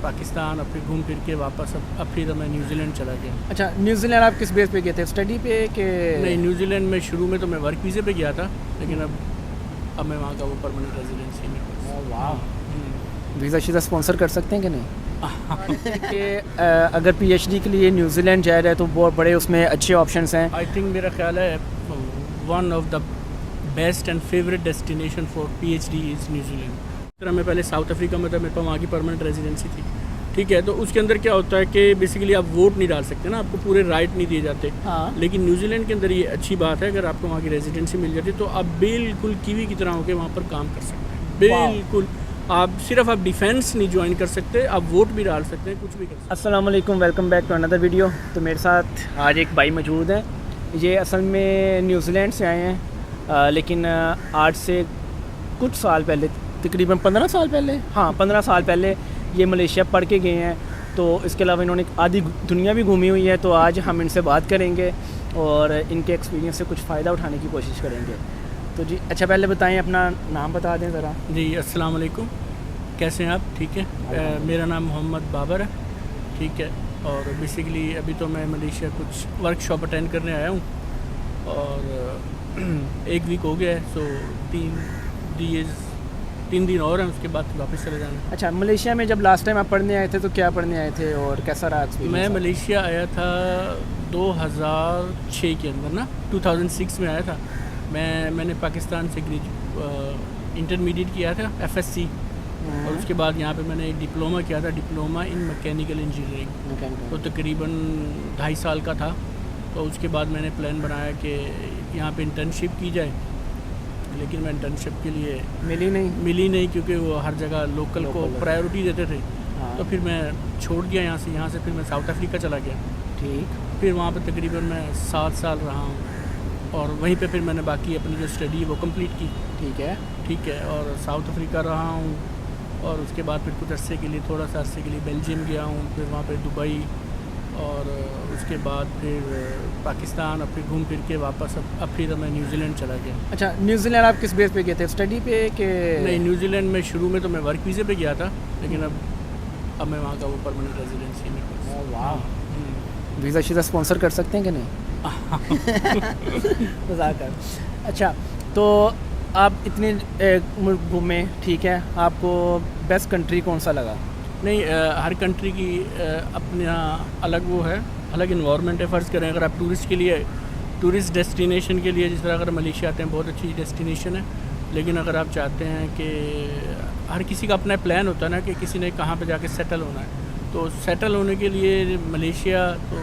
पाकिस्तान, और फिर घूम फिर के वापस अब फिर मैं न्यूजीलैंड चला गया। अच्छा, न्यूजीलैंड आप किस बेस पे गए थे, स्टडी पे कि? नहीं, न्यूजीलैंड में शुरू में तो मैं वर्क वीज़े पे गया था, लेकिन अब मैं वहाँ का वो परमानेंट रेजिडेंसी में। वाह, वीज़ा शीज़ा स्पॉन्सर कर सकते हैं कि नहीं? कि अगर पीएचडी के लिए न्यूजीलैंड जा रहे हैं तो बहुत बड़े उसमें अच्छे ऑप्शंस हैं। आई थिंक मेरा ख्याल है one of the best and favourite destination for PhD is New Zealand. तरह मैं पहले साउथ अफ्रीका में था, मेरे पास वहाँ की परमानेंट रेजिडेंसी थी, ठीक है। तो उसके अंदर क्या होता है कि बेसिकली आप वोट नहीं डाल सकते ना, आपको पूरे राइट नहीं दिए जाते। हाँ। लेकिन न्यूजीलैंड के अंदर ये अच्छी बात है, अगर आपको वहाँ की रेजिडेंसी मिल जाती है तो आप बिल्कुल कीवी की तरह होकर वहाँ पर काम कर सकते हैं, बिल्कुल। आप सिर्फ आप डिफेंस नहीं ज्वाइन कर सकते, आप वोट भी डाल सकते हैं, कुछ भी कर सकते हैं। अस्सलाम वालेकुम, welcome back to another video. तो मेरे साथ आज एक भाई मौजूद हैं, ये असल में न्यूजीलैंड से आए हैं, लेकिन आज से कुछ साल पहले, तकरीबन 15 साल पहले, हाँ 15 साल पहले ये मलेशिया पढ़ के गए हैं। तो इसके अलावा इन्होंने आधी दुनिया भी घूमी हुई है। तो आज हम इनसे बात करेंगे और इनके एक्सपीरियंस से कुछ फ़ायदा उठाने की कोशिश करेंगे। तो जी अच्छा, पहले बताएं, अपना नाम बता दें ज़रा। जी अस्सलाम वालेकुम, कैसे हैं आप? ठीक है, मेरा नाम मोहम्मद बाबर है, ठीक है। और बेसिकली अभी तो मैं मलेशिया कुछ वर्कशॉप अटेंड करने आया हूँ और एक वीक हो गया है, सो 3 दिन और हैं, उसके बाद वापस चले जाना। अच्छा, मलेशिया में जब लास्ट टाइम आप पढ़ने आए थे तो क्या पढ़ने आए थे और कैसा रहा एक्सपीरियंस? मैं मलेशिया आया था 2006 के अंदर ना, 2006 में आया था। मैंने पाकिस्तान से इंटरमीडिएट किया था, FSC, और उसके बाद यहाँ पे मैंने एक डिप्लोमा किया था, डिप्लोमा इन मैकेनिकल इंजीनियरिंग। तो तकरीबन 2.5 साल का था। तो उसके बाद मैंने प्लान बनाया कि यहाँ पे इंटर्नशिप की जाए, लेकिन मैं इंटर्नशिप के लिए मिली नहीं क्योंकि वो हर जगह लोकल को प्रायोरिटी देते थे। हाँ। तो फिर मैं छोड़ दिया यहाँ से फिर मैं साउथ अफ्रीका चला गया, ठीक। फिर वहाँ पे तकरीबन मैं 7 साल रहा हूँ और वहीं पे फिर मैंने बाकी अपनी जो स्टडी है वो कंप्लीट की। ठीक है, और साउथ अफ्रीका रहा हूँ और उसके बाद फिर कुछ अरसे के लिए, थोड़ा सा अरसे के लिए बेल्जियम गया हूँ, फिर वहाँ पे दुबई, और उसके बाद फिर पाकिस्तान, और फिर घूम फिर के वापस अब फिर मैं न्यूजीलैंड चला गया। अच्छा, न्यूजीलैंड आप किस बेस पे गए थे, स्टडी पे कि? नहीं, न्यूजीलैंड में शुरू में तो मैं वर्क वीज़े पे गया था, लेकिन अब मैं वहाँ का वो परमानेंट रेजिडेंसी में। वाह, वीज़ा शीज़ा स्पॉन्सर कर सकते हैं कि नहीं? मज़ाक है। अच्छा, तो आप इतने मुल्क घूमे, ठीक है, आपको बेस्ट कंट्री कौन सा लगा? नहीं, हर कंट्री की अपना अलग वो है, अलग इन्वायरमेंट है। फ़र्ज़ करें अगर आप टूरिस्ट डेस्टिनेशन के लिए, जिस तरह अगर मलेशिया आते हैं, बहुत अच्छी डेस्टिनेशन है। लेकिन अगर आप चाहते हैं कि हर किसी का अपना प्लान होता है ना कि किसी ने कहाँ पे जाके सेटल होना है, तो सेटल होने के लिए मलेशिया, तो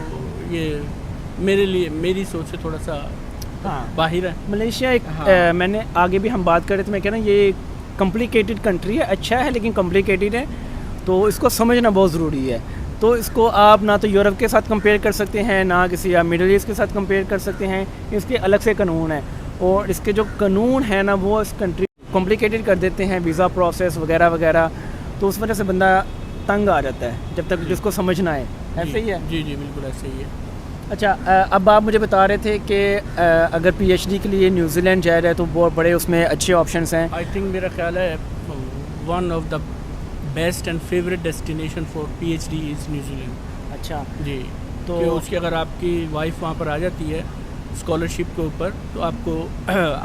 ये मेरे लिए, मेरी सोच से थोड़ा सा बाहर है मलेशिया। एक मैंने आगे भी हम बात कर रहे थे, मैं कह रहा हूँ ये कॉम्प्लिकेटेड कंट्री है, अच्छा है लेकिन कॉम्प्लिकेटेड है, तो इसको समझना बहुत ज़रूरी है। तो इसको आप ना तो यूरोप के साथ कंपेयर कर सकते हैं, ना किसी आप मिडल ईस्ट के साथ कंपेयर कर सकते हैं। इसके अलग से कानून है और इसके जो कानून है ना वो इस कंट्री कॉम्प्लिकेटेड कर देते हैं, वीज़ा प्रोसेस वगैरह वगैरह। तो उस वजह से बंदा तंग आ जाता है जब तक जिसको समझ ना आए। ऐसे ही है? जी बिल्कुल ऐसे ही है। अच्छा, अब आप मुझे बता रहे थे कि अगर पीएचडी के लिए न्यूजीलैंड जा रहे हैं तो बहुत बड़े उसमें अच्छे ऑप्शंस हैं। आई थिंक मेरा ख्याल है one of the best and favourite destination for PhD is New Zealand. अच्छा जी, तो उसकी अगर आपकी वाइफ वहाँ पर आ जाती है स्कॉलरशिप के ऊपर, तो आपको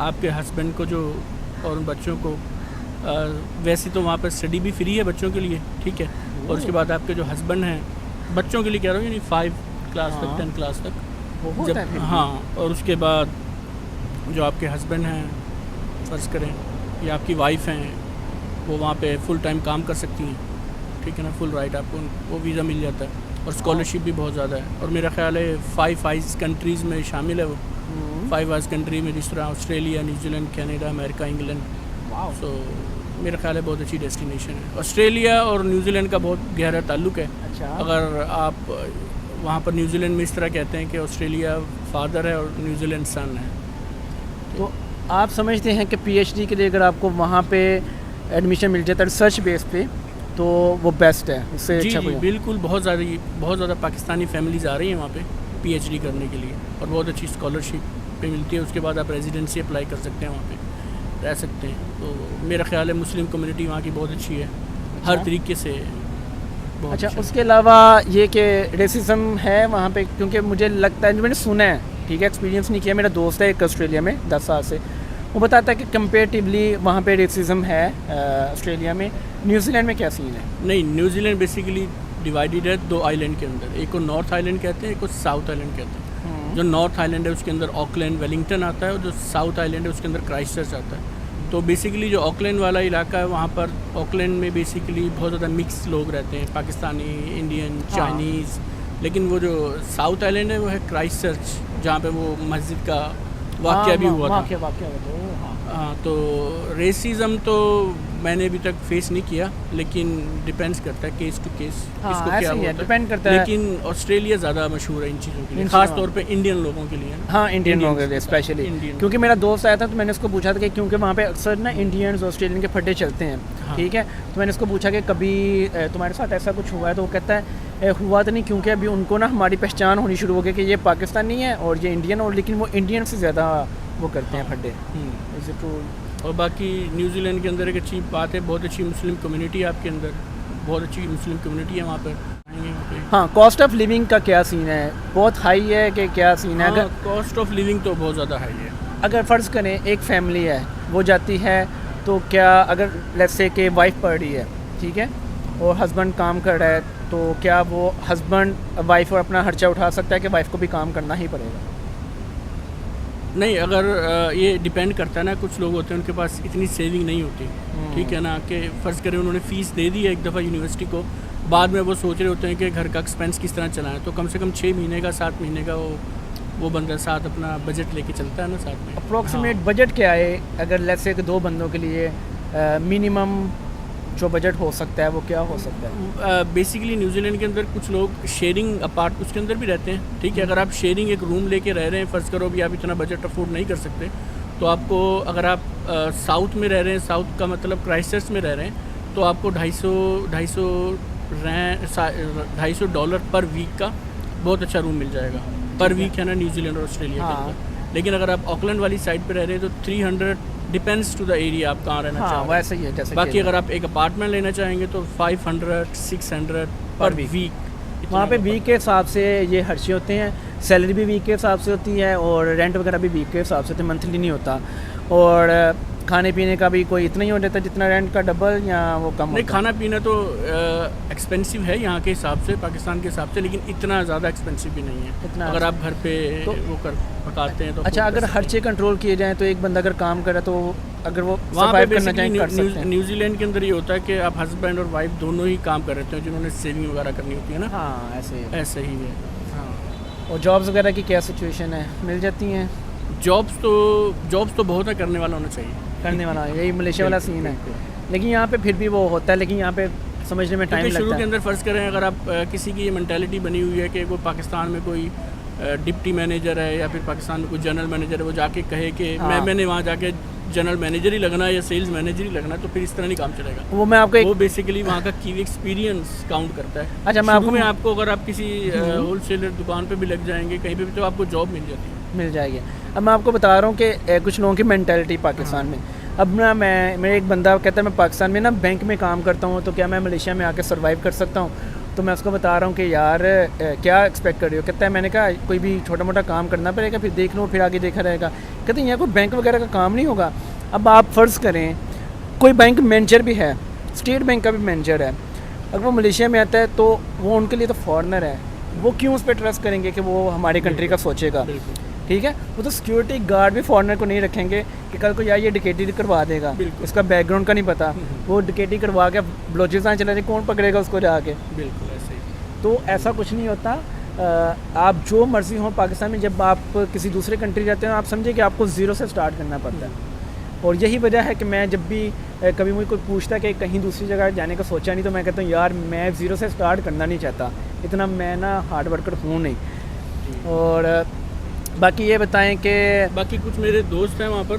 आपके हस्बैंड को जो और बच्चों को, वैसे तो वहाँ पर स्टडी भी फ्री है बच्चों के लिए, ठीक है। और उसके बाद आपके जो हस्बैंड हैं, बच्चों के लिए कह रहा हूँ, यानी 5 क्लास तक, 10 क्लास तक जब, हाँ। और उसके बाद जो आपके हस्बैंड हैं, फ़र्ज़ करें, या आपकी वाइफ हैं, वो वहाँ पे फुल टाइम काम कर सकती हैं, ठीक है ना, फुल राइट आपको वो वीज़ा मिल जाता है। और स्कॉलरशिप भी बहुत ज़्यादा है, और मेरा ख्याल है 5 आइज़ कंट्रीज़ में शामिल है वो। 5 आइज़ कंट्री में जिस तरह Australia, New Zealand, Canada, America, England. So मेरा ख्याल है बहुत अच्छी डेस्टिनेशन है। ऑस्ट्रेलिया और न्यूजीलैंड का बहुत गहरा ताल्लुक़ है। अच्छा। अगर आप वहाँ पर न्यूजीलैंड में इस तरह कहते हैं कि ऑस्ट्रेलिया फादर है और न्यूजीलैंड सन है। तो आप समझते हैं कि पीएचडी के लिए अगर आपको वहाँ पे एडमिशन मिल जाता है रिसर्च बेस पे, तो वो बेस्ट है उससे? जी अच्छा जी बिल्कुल, बहुत ज़्यादा पाकिस्तानी फैमिलीज़ आ रही हैं वहाँ पे पीएचडी करने के लिए, और बहुत अच्छी स्कॉलरशिप पे मिलती है। उसके बाद आप रेजिडेंसी अप्लाई कर सकते हैं, वहाँ पे रह सकते हैं। तो मेरा ख्याल है मुस्लिम कम्युनिटी वहाँ की बहुत अच्छी है। हर तरीके से बहुत अच्छा, अच्छा। उसके अलावा ये कि रेसिज्म है वहाँ पे, क्योंकि मुझे लगता है, जो मैंने सुना है, ठीक है, एक्सपीरियंस नहीं किया, मेरा दोस्त है एक ऑस्ट्रेलिया में 10 साल से, वो बताता है कि कंपेरेटिवली वहाँ पे रेसिज्म है ऑस्ट्रेलिया में। न्यूजीलैंड में क्या सीन है? नहीं, न्यूजीलैंड बेसिकली डिवाइडेड है 2 आइलैंड के अंदर, एक को नॉर्थ आइलैंड कहते हैं, एक को साउथ आइलैंड कहते हैं। जो नॉर्थ आइलैंड है उसके अंदर ऑकलैंड, वेलिंगटन आता है, और जो साउथ आइलैंड है उसके अंदर क्राइस्टचर्च आता है। तो बेसिकली जो ऑकलैंड वाला इलाका है वहाँ पर, ऑकलैंड में बेसिकली बहुत ज़्यादा मिक्स लोग रहते हैं, पाकिस्तानी, इंडियन, चाइनीज़। लेकिन वो जो साउथ आइलैंड है वो है क्राइस्टचर्च, जहाँ पे वो मस्जिद का वाक़या भी हुआ था। हाँ, तो रेसिज्म तो मैंने अभी तक फेस नहीं किया, लेकिन डिपेंड्स करता है केस टू केस, किसको क्या होता है, डिपेंड करता है। लेकिन ऑस्ट्रेलिया ज़्यादा मशहूर है इन चीज़ों के लिए, खास तौर पे इंडियन लोगों के लिए। हाँ, इंडियन लोगों के लिए स्पेशली, क्योंकि मेरा दोस्त आया था तो मैंने उसको पूछा था कि क्योंकि वहाँ पे अक्सर ना इंडियंस ऑस्ट्रेलियन के फड्डे चलते हैं, हाँ। ठीक है, तो मैंने उसको पूछा कि कभी तुम्हारे साथ ऐसा कुछ हुआ है, तो वो कहता है हुआ तो नहीं, क्योंकि अभी उनको ना हमारी पहचान होनी शुरू हो गई कि ये पाकिस्तानी है और ये इंडियन, और लेकिन वो इंडियन से ज़्यादा वो करते हैं फड्डे। Is it true? और बाकी न्यूजीलैंड के अंदर एक अच्छी बात है, बहुत अच्छी मुस्लिम कम्युनिटी है आपके अंदर, बहुत अच्छी मुस्लिम कम्युनिटी है वहाँ पर। हाँ, कॉस्ट ऑफ लिविंग का क्या सीन है? बहुत हाई है कि क्या सीन है? अगर कॉस्ट ऑफ लिविंग तो बहुत ज़्यादा हाई है। अगर फ़र्ज़ करें एक फैमिली है, वो जाती है, तो क्या अगर लेट्स से कि वाइफ पढ़ रही है, ठीक है, और हस्बैंड काम कर रहा है, तो क्या वो हस्बैंड वाइफ और अपना खर्चा उठा सकता है कि वाइफ को भी काम करना ही पड़ेगा? नहीं, अगर ये डिपेंड करता है ना, कुछ लोग होते हैं उनके पास इतनी सेविंग नहीं होती, ठीक है ना, कि फ़र्ज़ करें उन्होंने फ़ीस दे दी है एक दफ़ा यूनिवर्सिटी को, बाद में वो सोच रहे होते हैं कि घर का एक्सपेंस किस तरह चलाएं, तो कम से कम 6 महीने का 7 महीने का वो बंदा साथ अपना बजट लेके चलता है ना साथ में। अप्रोक्सीमेट बजट क्या है अगर लेट्स से 2 बंदों के लिए मिनिमम जो बजट हो सकता है वो क्या हो सकता है? बेसिकली न्यूजीलैंड के अंदर कुछ लोग शेयरिंग अपार्ट उसके अंदर भी रहते हैं, ठीक है। अगर आप शेयरिंग एक रूम लेके रह रहे हैं, फ़र्ज़ करो भी आप इतना बजट अफोर्ड नहीं कर सकते, तो आपको, अगर आप साउथ में रह रहे हैं, साउथ का मतलब क्राइस्टचर्च में रह रहे हैं, तो आपको $250 पर वीक का बहुत अच्छा रूम मिल जाएगा। पर वीक है ना न्यूजीलैंड और ऑस्ट्रेलिया के अंदर। लेकिन अगर आप ऑकलैंड वाली साइड पे रह रहे हैं तो 300, डिपेंड्स टू द एरिया आप कहाँ रहना चाह रहे हैं। वैसे ही है जैसे बाकी अगर आप एक अपार्टमेंट लेना चाहेंगे तो 500-600 पर वीक। वहाँ पे वीक के हिसाब से ये खर्चे होते हैं, सैलरी भी वीक के हिसाब से होती है, और रेंट वगैरह भी वीक के हिसाब से होते हैं, मंथली नहीं होता। और खाने पीने का भी कोई इतना ही हो जाता है जितना रेंट का डबल, या वो कम? नहीं, खाना पीना तो एक्सपेंसिव है यहाँ के हिसाब से, पाकिस्तान के हिसाब से, लेकिन इतना ज़्यादा एक्सपेंसिव भी नहीं है इतना। अगर आप घर पे तो वो पकाते हैं तो अच्छा, अगर खर्चे कंट्रोल किए जाएँ तो एक बंदा अगर काम करे तो अगर वो सर्वाइव करना चाहें कर सकते हैं। न्यूजीलैंड के अंदर ये होता है कि आप हस्बैंड और वाइफ दोनों ही काम कर रहे हैं, जिन्होंने सेविंग वगैरह करनी होती है ना। हाँ, ऐसे ही है। हाँ, और जॉब्स वगैरह की क्या सिचुएशन है, मिल जाती हैं? जॉब्स तो बहुत है, करने वाला होना चाहिए, करने वाला, यही मलेशिया वाला सीन है। लेकिन यहाँ पे फिर भी वो होता है, लेकिन यहाँ पे समझने में टाइम लगता है। शुरू के अंदर फ़र्ज़ करें, अगर आप किसी की ये मेंटालिटी बनी हुई है कि वो पाकिस्तान में कोई डिप्टी मैनेजर है या फिर पाकिस्तान में कोई जनरल मैनेजर है, वो जाके कहे कि मैंने वहाँ जाके जनरल मैनेजर ही लगना है या सेल्स मैनेजर ही लगना है, तो फिर इस तरह नहीं काम चलेगा। वो बेसिकली वहाँ का की एक्सपीरियंस काउंट करता है। अच्छा, आपको अगर आप किसी होलसेलर दुकान पे भी लग जाएंगे, कहीं पे भी, तो आपको जॉब मिल जाएगी। अब मैं आपको बता रहा हूँ कि कुछ लोगों की मेंटालिटी पाकिस्तान में, अब ना मेरे एक बंदा कहता है मैं पाकिस्तान में ना बैंक में काम करता हूँ, तो क्या मैं मलेशिया में आके सर्वाइव कर सकता हूँ? तो मैं उसको बता रहा हूँ कि यार क्या एक्सपेक्ट कर रहे हो? कहता है मैंने कहा कोई भी छोटा मोटा काम करना पड़ेगा, फिर देख लो, फिर आगे देखा रहेगा। कहते हैं यहाँ कोई बैंक वगैरह का काम नहीं होगा। अब आप फ़र्ज़ करें कोई बैंक मैनेजर भी है, स्टेट बैंक का भी मैनेजर है, अगर वो मलेशिया में आता है तो वो उनके लिए तो फॉरेनर है, वो क्यों उस पर ट्रस्ट करेंगे कि वो हमारे कंट्री का सोचेगा? ठीक है, वो तो सिक्योरिटी गार्ड भी फॉरेनर को नहीं रखेंगे कि कल को यार ये डिकेटी करवा देगा, इसका बैकग्राउंड का नहीं पता, वो डिकेटी करवा के बलोचिस्तान चला जाए, कौन पकड़ेगा उसको जाके? बिल्कुल ऐसे ही। तो ऐसा कुछ नहीं होता। आप जो मर्ज़ी हो पाकिस्तान में, जब आप किसी दूसरे कंट्री जाते हैं आप समझे कि आपको ज़ीरो से स्टार्ट करना पड़ता है। और यही वजह है कि मैं जब भी कभी मुझे कोई पूछता है कि कहीं दूसरी जगह जाने का सोचा नहीं, तो मैं कहता हूँ यार मैं ज़ीरो से स्टार्ट करना नहीं चाहता, इतना मैं ना हार्ड वर्कर हूँ नहीं। और बाकी ये बताएं कि बाकी कुछ मेरे दोस्त हैं वहाँ पर,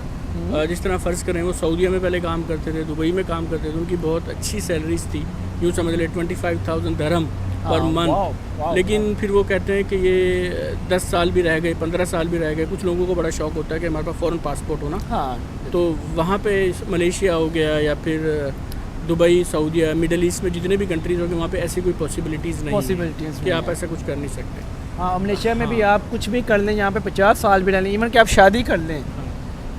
जिस तरह फ़र्ज़ करें वो सऊदीया में पहले काम करते थे, दुबई में काम करते थे, उनकी बहुत अच्छी सैलरीज थी, यूँ समझ ले 25,000 दरहम पर मंथ। लेकिन फिर वो कहते हैं कि ये 10 साल भी रह गए, 15 साल भी रह गए। कुछ लोगों को बड़ा शौक होता है कि हमारे पास फ़ॉरेन पासपोर्ट हो ना, तो वहाँ पे मलेशिया हो गया या फिर दुबई, सऊदी, मिडल ईस्ट में जितने भी कंट्रीज होंगे वहाँ पे ऐसी कोई पॉसिबिलिटीज़ नहीं है Possibilities कि नहीं आप है। ऐसा कुछ कर नहीं सकते। हाँ, मलेशिया में भी आप कुछ भी कर लें, यहाँ पे 50 साल भी डालें, इवन कि आप शादी कर लें,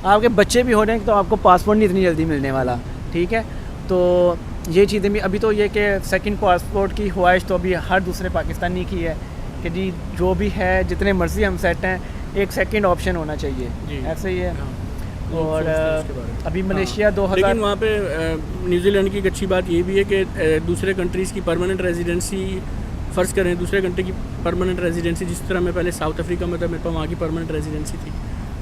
आपके बच्चे भी हो रहे हैं तो आपको पासपोर्ट नहीं इतनी जल्दी मिलने वाला, ठीक है। तो ये चीज़ें भी अभी तो ये कि सेकंड पासपोर्ट की ख्वाहिश तो अभी हर दूसरे पाकिस्तानी की है कि जी जो भी है जितने मर्ज़ी हम सेट हैं, एक सेकंड ऑप्शन होना चाहिए, जी। ऐसे ही है। हाँ। और सोचते हैं उसके बारे में। अभी हाँ। मलेशिया 2000 लेकिन वहाँ पे न्यूजीलैंड की एक अच्छी बात ये भी है कि दूसरे कंट्रीज़ की परमानेंट रेजिडेंसी, फ़र्ज़ करें दूसरे कंट्री की परमानेंट रेजिडेंसी, जिस तरह मैं पहले साउथ अफ्रीका में था, मेरे पास वहाँ की परमानेंट रेजिडेंसी थी,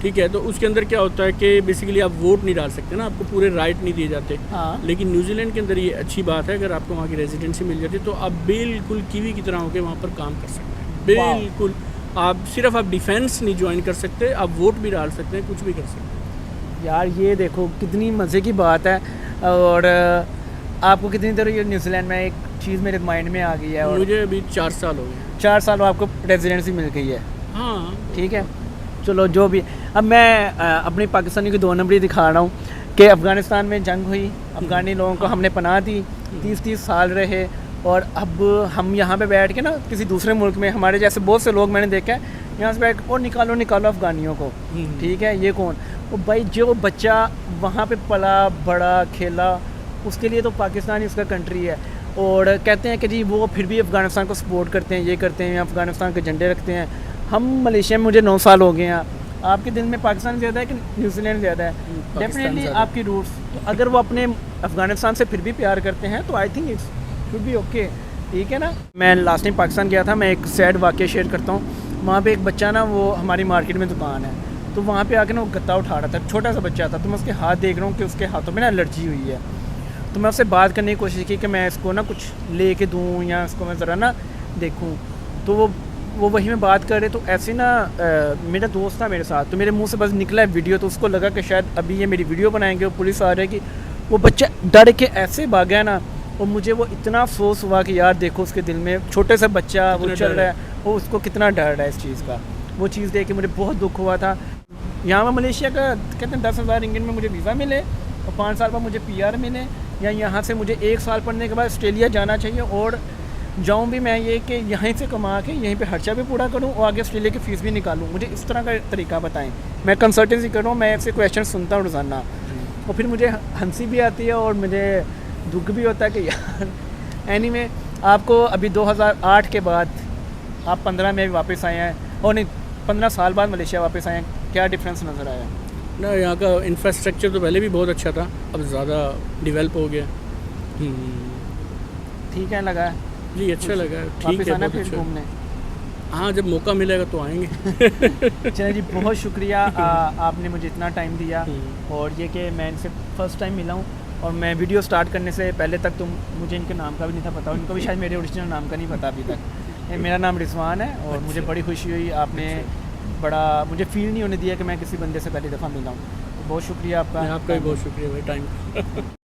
ठीक है। तो उसके अंदर क्या होता है कि बेसिकली आप वोट नहीं डाल सकते ना, आपको पूरे राइट नहीं दिए जाते। हाँ। लेकिन न्यूजीलैंड के अंदर ये अच्छी बात है, अगर आपको वहाँ की रेजिडेंसी मिल जाती है तो आप बिल्कुल कीवी की तरह होकर वहाँ पर काम कर सकते हैं, वाह। बिल्कुल। आप सिर्फ आप डिफेंस नहीं ज्वाइन कर सकते, आप वोट भी डाल सकते हैं, कुछ भी कर सकते हैं। यार ये देखो कितनी मज़े की बात है। और आपको कितनी देर ये न्यूजीलैंड में एक चीज़ मेरे माइंड में आ गई है, और मुझे अभी 4 साल हो गए। 4 साल में आपको रेजिडेंसी मिल गई है, हाँ, ठीक है। चलो जो भी, अब मैं अपनी पाकिस्तानी की 2 नंबरी दिखा रहा हूँ कि अफ़गानिस्तान में जंग हुई, अफ़गानी लोगों को हमने पनाह दी, 30-30 साल रहे, और अब हम यहाँ पे बैठ के ना किसी दूसरे मुल्क में, हमारे जैसे बहुत से लोग मैंने देखा है यहाँ से बैठ और निकालो निकालो अफ़गानियों को, ठीक है। ये कौन, वो भाई जो बच्चा वहाँ पे पला बड़ा खेला, उसके लिए तो पाकिस्तान ही उसका कंट्री है। और कहते हैं कि जी वो फिर भी अफ़गानिस्तान को सपोर्ट करते हैं, ये करते हैं, अफ़गानिस्तान के झंडे रखते हैं। हम मलेशिया में, मुझे 9 साल हो गए हैं, आपके दिल में पाकिस्तान ज़्यादा है कि न्यूजीलैंड ज़्यादा है? डेफिनेटली ज़्यादा। आपकी रूट्स, तो अगर वो अपने अफ़गानिस्तान से फिर भी प्यार करते हैं तो I think it's should be okay, ठीक है ना। मैं लास्ट टाइम पाकिस्तान गया था, मैं एक सैड वाक़या शेयर करता हूँ। वहाँ पे एक बच्चा ना, वो हमारी मार्केट में दुकान है, तो वहाँ पे आके ना वो गत्ता उठा रहा था, छोटा सा बच्चा था, तो मैं उसके हाथ देख रहा हूँ कि उसके हाथों में ना एलर्जी हुई है। तो मैं उससे बात करने की कोशिश की कि मैं इसको ना कुछ ले के दूँ या इसको मैं ज़रा ना देखूँ। तो वो वही में बात कर रहे, तो ऐसे ना मेरा दोस्त था मेरे साथ, तो मेरे मुंह से बस निकला है वीडियो, तो उसको लगा कि शायद अभी ये मेरी वीडियो बनाएंगे, वो पुलिस आ रही है, कि वो बच्चा डर के ऐसे भागा ना। और मुझे वो इतना अफसोस हुआ कि यार देखो उसके दिल में, छोटे से बच्चा वो चल रहा है, वो उसको कितना डर रहा है इस चीज़ का। वो चीज़ देख के मुझे बहुत दुख हुआ था। यहाँ मलेशिया का कहते हैं 10,000 रिंगिट में मुझे वीज़ा मिले और 5 साल बाद मुझे PR मिले, या यहाँ से मुझे 1 साल पढ़ने के बाद ऑस्ट्रेलिया जाना चाहिए, और जाऊँ भी मैं ये कि यहीं से कमा के यहीं पे खर्चा भी पूरा करूँ और आगे ऑस्ट्रेलिया की फ़ीस भी निकालूँ। मुझे इस तरह का तरीका बताएं। मैं कंसल्टेंसी कर रहा हूँ, मैं ऐसे क्वेश्चन सुनता हूँ रोज़ाना, और फिर मुझे हंसी भी आती है और मुझे दुख भी होता है कि यार एनीवे। आपको अभी 2008 के बाद आप 15 में वापस आए हैं, और नहीं 15 साल बाद मलेशिया वापस आए हैं, क्या डिफरेंस नज़र आया? ना, यहाँ का इंफ्रास्ट्रक्चर तो पहले भी बहुत अच्छा था, अब ज़्यादा डेवलप हो गया। ठीक है, लगा है जी, अच्छा लगा, ठीक वापस है, आना बहुत फिर अच्छा। घूमने? हाँ, जब मौका मिलेगा तो आएंगे। चलिए जी, बहुत शुक्रिया आपने मुझे इतना टाइम दिया, और ये कि मैं इनसे फ़र्स्ट टाइम मिला हूँ, और मैं वीडियो स्टार्ट करने से पहले तक तो मुझे इनके नाम का भी नहीं था पता, उनको भी शायद मेरे ओरिजिनल नाम का नहीं पता अभी तक। मेरा नाम रिजवान है, और मुझे बड़ी खुशी हुई, आपने बड़ा मुझे फील नहीं होने दिया कि मैं किसी बंदे से पहली दफ़ा मिला हूँ। तो बहुत शुक्रिया आपका। आपका भी बहुत शुक्रिया भाई, टाइम